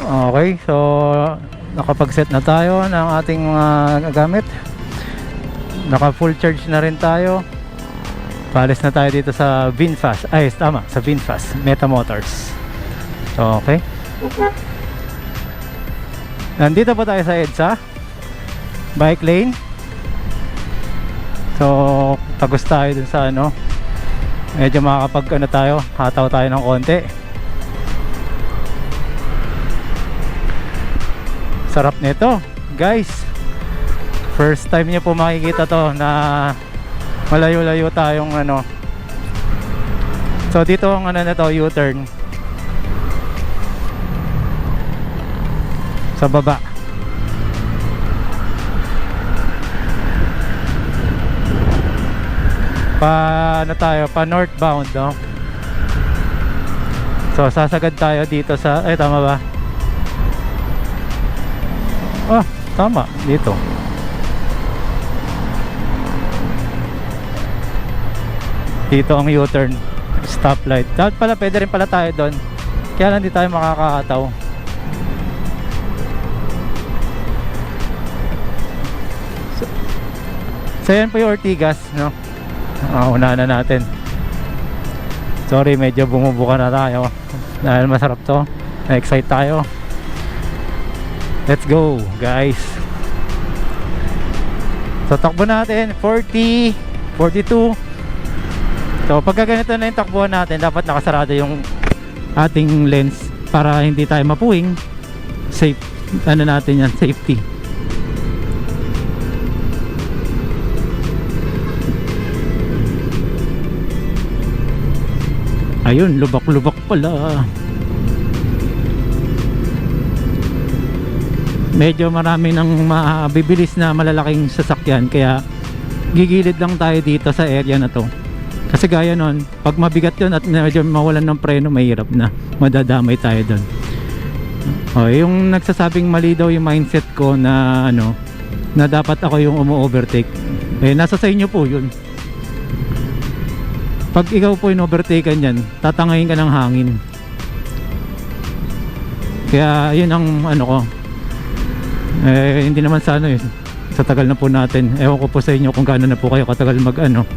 Okay, so nakapag-set na tayo ng ating mga gamit. Naka full charge na rin tayo. Paalis na tayo dito sa VinFast. Ay, tama, sa VinFast Meta Motors. So, okay. Nandito po tayo sa EDSA bike lane. So, tagos tayo dun sa ano. Medyo makakapag ano tayo, hataw tayo ng konti. Sarap nito, guys. First time niyo po makikita to na malayo-layo tayong ano. So dito ang ano na to, U-turn sa baba. Pa ano tayo, pa northbound, no? So sasagad tayo dito sa, ay tama ba? Ah, tama, dito. Dito ang U-turn, stoplight. Dapat pala, pwede rin pala tayo doon. Kaya lang di tayo makakataw. So yan po yung Ortigas, no? Unahan na natin. Sorry, medyo bumubuka na tayo dahil masarap to. Na-excite tayo. Let's go, guys. So takbo natin 40, 42. So pagka ganito na yung takbuhan natin, dapat nakasarado yung ating lens para hindi tayo mapuwing. Safe, ano natin yan, safety. Ayun, lubak-lubak pala. Medyo marami ng mabibilis na malalaking sasakyan, kaya gigilid lang tayo dito sa area na to. Kasi gaya nun, pag mabigat yun at medyo mawalan ng preno, mahirap na, madadamay tayo dun. Yung nagsasabing mali daw yung mindset ko na ano, na dapat ako yung umu-overtake, nasa sa inyo po yun. Pag ikaw po yung overtaken yan, tatangayin ka ng hangin. Kaya yun ang ano ko. Hindi naman sa ano sa tagal na po natin, ewan ko po sa inyo kung gaano na po kayo katagal mag ano.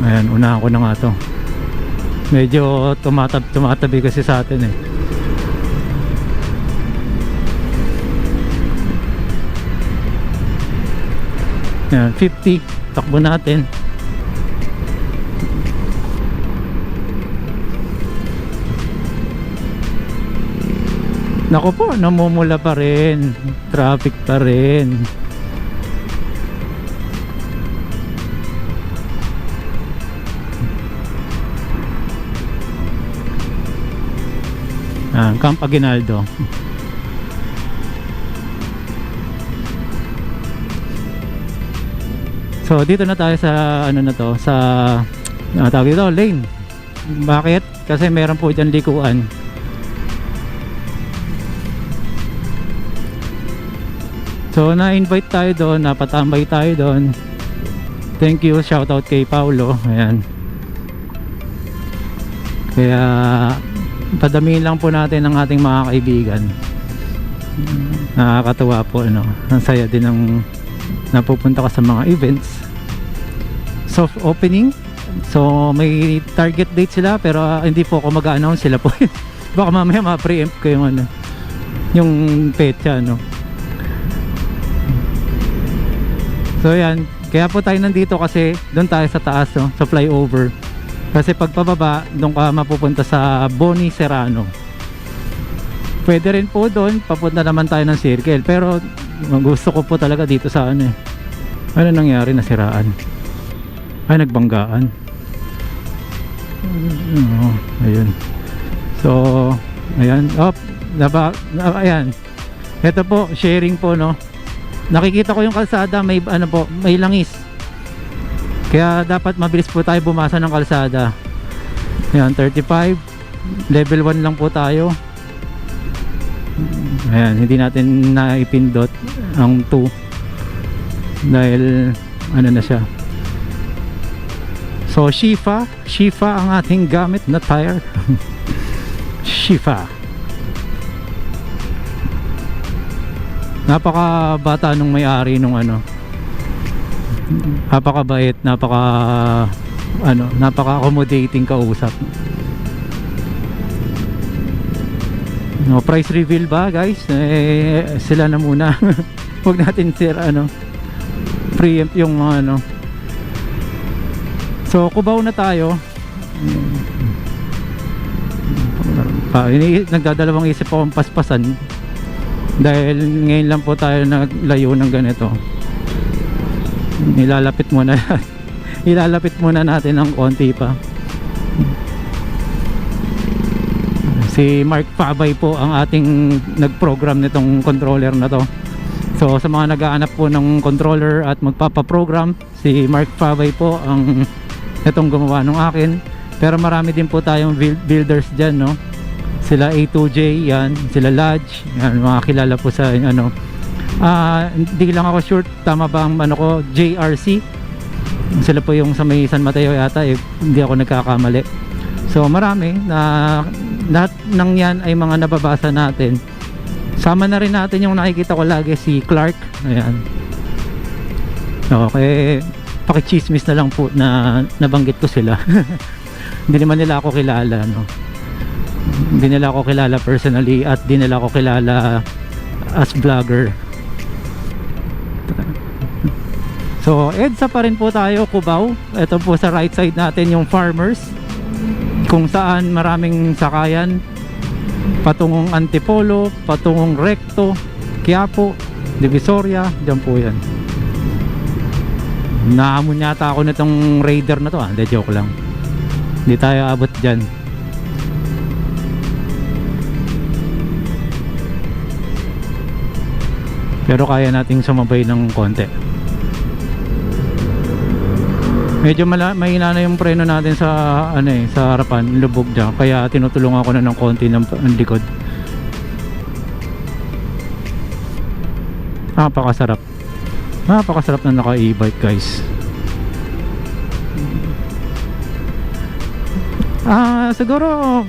Ayan, unahan ko na nga to. Medyo tumatabi kasi sa atin Ayan, 50, takbo natin. Nako po, namumula pa rin, traffic pa rin. Camp Aguinaldo. So dito na tayo sa ano na to, sa tawag dito, lane. Bakit? Kasi meron po dyan likuan. So na-invite tayo doon, napatambay tayo doon. Thank you, shoutout kay Paulo. Ayan. Kaya padamihin lang po natin ang ating mga kaibigan. Nakakatuwa po, ano. Ang saya din ng napupunta ka sa mga events. Soft opening. So may target date sila, pero hindi po ako mag-a-announce, sila po. Baka mamaya ma-preempt ko yung ano, yung petsa, no. So yan, kaya po tayo nandito kasi doon tayo sa taas, no, sa flyover. Kasi pag pababa, doon ka mapupunta sa Boni Serrano. Pwede rin po doon, papunta naman tayo ng circle. Pero gusto ko po talaga dito sa ano Ano nangyari, nasiraan? Ay, nagbanggaan. Ayun. So, ayan. Ayan. Ito po, sharing po, no. Nakikita ko yung kalsada, may ano po, may langis. Kaya dapat mabilis po tayo bumasa ng kalsada. Ayan, 35. Level 1 lang po tayo. Ayan, hindi natin naipindot ang 2 dahil ano na siya. So Shifa ang ating gamit na tire. Shifa. Napakabata nung may-ari nung ano. Napakabait, napaka-accommodating kausap. No, price reveal ba guys? Sila na muna. Huwag natin preempt yung ano. So Cubao na tayo. Nagdadalawang isip akong paspasan dahil ngayon lang po tayo naglayo ng ganito. Ilalapit muna natin ng konti pa. Si Mark Fabay po ang ating nag-program nitong controller na to. So sa mga nag-aanap po ng controller at magpapaprogram, si Mark Fabay po ang itong gumawa ng akin. Pero marami din po tayong builders dyan, no? Sila A2J, yan, sila Lodge, yan, mga kilala po sa ano. Hindi lang ako sure tama ba ang ano ko, JRC. Sila po yung sa may San Mateo yata, hindi ako nagkakamali. So marami na lahat ng yan ay mga nababasa natin. Sama na rin natin yung nakikita ko lagi, si Clark. Ayan. Okay, pakichismis na lang po na nabanggit ko sila. Hindi naman nila ako kilala, no? Hindi nila ako kilala personally at di nila ako kilala as vlogger. So EDSA pa rin po tayo, Cubao. Ito po sa right side natin yung farmers, kung saan maraming sakayan patungong Antipolo, patungong Recto, Quiapo, Divisoria, dyan po yan. Nahamon yata ako nitong Raider na to, hindi, joke lang. Hindi tayo abot dyan. Pero kaya nating sumabay ng konti. Medyo mahina na yung preno natin sa sa harapan, lubog dyan, kaya tinutulungan ko na ng konti ng likod. Napakasarap na naka e-bike guys. Siguro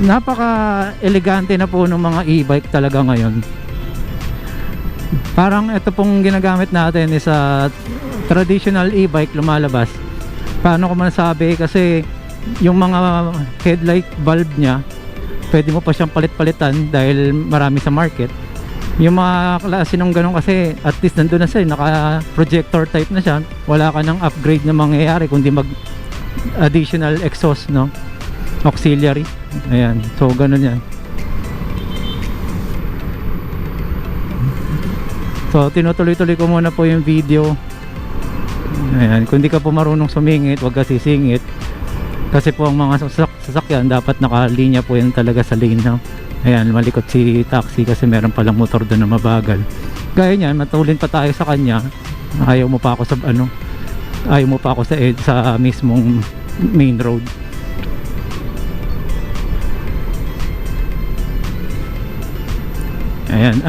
napaka elegante na po ng mga e-bike talaga ngayon. Parang ito pong ginagamit natin is traditional e-bike lumalabas. Paano ko masabi? Kasi yung mga headlight bulb nya pwede mo pa siyang palit-palitan dahil marami sa market. Yung mga klase nung ganun kasi at least nandun na siya, naka projector type na siya, wala ka ng upgrade na mangyayari kundi mag additional exhaust, no, auxiliary. Ayan, so ganun yan. So tinutuloy-tuloy ko muna po yung video. Ayan, kung di ka po marunong sumingit, wag ka sisingit. Kasi po ang mga sasakyan dapat nakalinya po yan talaga sa lane, no? Ayan, malikot si taxi kasi meron palang motor doon na mabagal. Gaya niyan, matulin pa tayo sa kanya. Ayaw mo pa ako sa sa mismong main road. Ayan,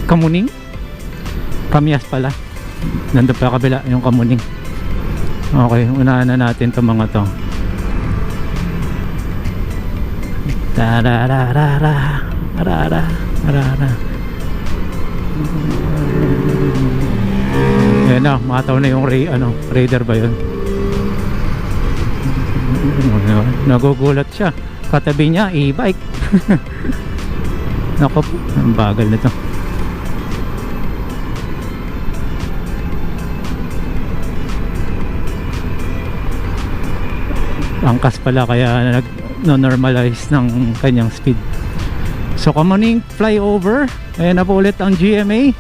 Kamuning? Kamyas pala. Nandun pa kabila yung Kamuning. Okay, unahan na natin itong mga to. Tarararara, tarararara. Ayan na, mataw na yung Raider ba yun? Nagugulat siya. Katabi niya, e-bike. Naku, ang bagal nito. Angkas pala kaya nag-normalize ng kanyang speed. So Kamuning flyover. Ayan na po ulit ang GMA.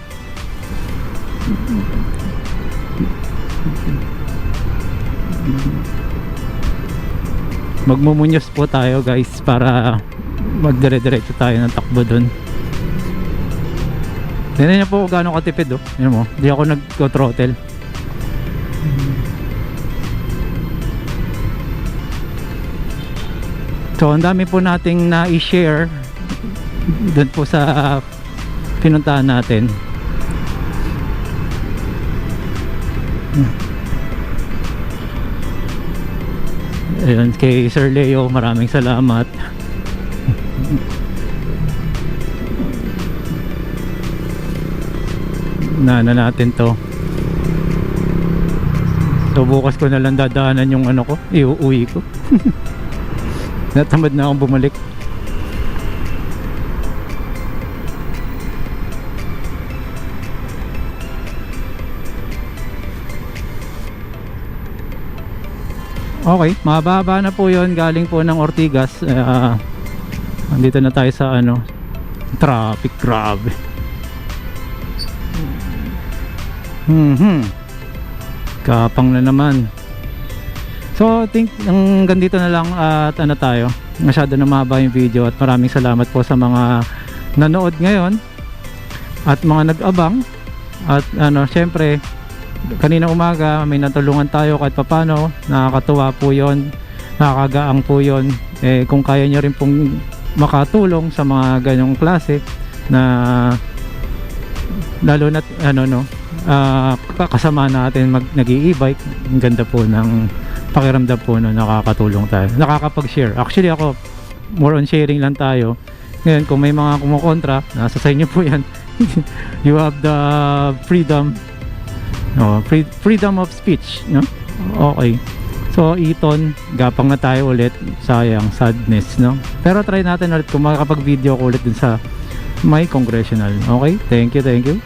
Magmumunyos po tayo guys para magdire-diretso tayo ng takbo dun. Tignan niyo po gaano katipid, oh. Yan mo, di ako nag-throttle. So ang dami po nating na-i-share dun po sa pinuntahan natin. Ayun, kay Sir Leo, maraming salamat. na natin to. So bukas ko na lang dadaanan yung ano ko, iuwi ko. Natamad na akong bumalik. Okay, mababa na po yon, galing po ng Ortigas. Andito na tayo sa ano, traffic, grabe. Kapang na naman. So, think hanggang dito na lang at ano tayo. Masyado na mahaba yung video at maraming salamat po sa mga nanood ngayon at mga nag-abang. At ano, syempre, kanina umaga may natulungan tayo kahit papano. Nakakatuwa po yon, nakakagaang po yon. Kung kaya nyo rin pong makatulong sa mga ganyong klase na lalo na ano no, kasama natin nag-e-bike, ang ganda po ng pakiramdam po no, nakakatulong tayo, nakakapag-share. Actually ako, more on sharing lang tayo. Ngayon kung may mga kumukontra, nasa sa inyo po yan. You have the freedom, no, freedom of speech, no? Okay. So Eton, gapang na tayo ulit. Sayang, sadness, no? Pero try natin ulit kung makakapag-video ko ulit dun sa may congressional. Okay? Thank you, thank you.